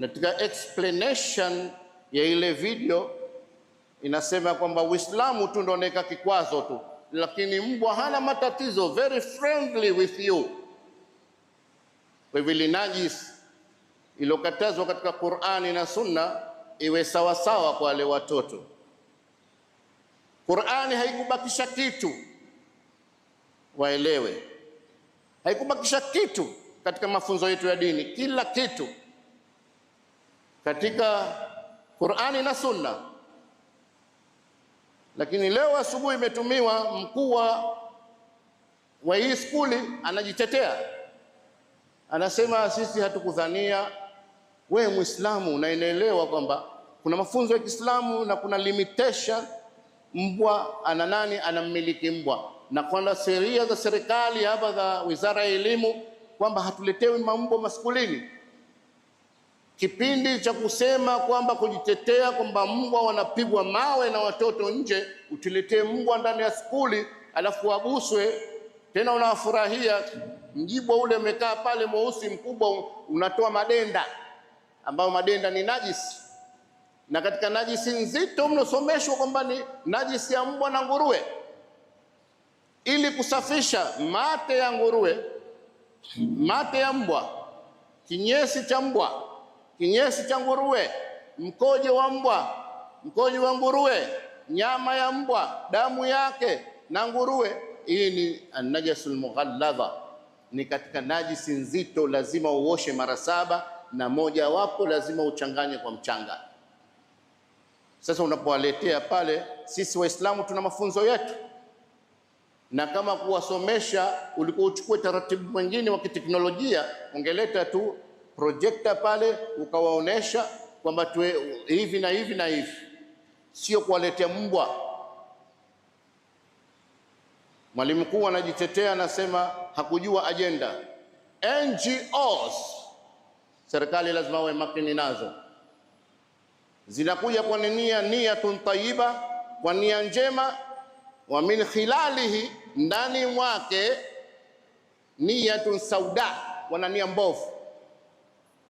Katika explanation ya ile video inasema kwamba Uislamu tu ndio unaweka kikwazo tu, lakini mbwa hana matatizo, very friendly with you. Kwa hivyo najis ilokatazwa katika Qur'ani na Sunna iwe sawa sawa kwa wale watoto. Qur'ani haikubakisha kitu, waelewe, haikubakisha kitu katika mafunzo yetu ya dini. Kila kitu katika Qur'ani na Sunna. Lakini leo asubuhi imetumiwa mkuu wa hii skuli anajitetea, anasema sisi hatukudhania. Wewe Muislamu unaelewa kwamba kuna mafunzo ya Kiislamu na kuna limitation. Mbwa ana nani anammiliki mbwa, na kwa sheria za serikali hapa za Wizara ya Elimu kwamba hatuletewi mbwa maskulini. Kipindi cha kusema kwamba kujitetea kwamba mbwa wanapigwa mawe na watoto nje, utiletee mbwa ndani ya skuli alafu waguswe tena unawafurahia. Mjibwa ule umekaa pale mweusi mkubwa unatoa madenda, ambao madenda ni najisi, na katika najisi nzito mnosomeshwa kwamba ni najisi ya mbwa na nguruwe. Ili kusafisha mate ya nguruwe, mate ya mbwa, kinyesi cha mbwa, kinyesi cha nguruwe, mkojo wa mbwa, mkojo wa nguruwe, nyama ya mbwa, damu yake na nguruwe, hii ni an-najasul mughalladha, ni katika najisi nzito, lazima uoshe mara 7 na moja wapo lazima uchanganye kwa mchanga. Sasa unapowaletea pale, sisi Waislamu tuna mafunzo yetu, na kama kuwasomesha ulikuwa uchukue taratibu mwingine wa kiteknolojia, ungeleta tu projector pale ukawaonesha kwamba tuwe hivi na hivi na hivi, sio kuwaletea mbwa. Mwalimu mkuu anajitetea, anasema hakujua agenda. NGOs serikali lazima wawe makini nazo, zinakuja kwa niyatun tayyiba, kwa nia njema, wa min khilalihi, ndani mwake niyatun sauda, wana nia mbovu.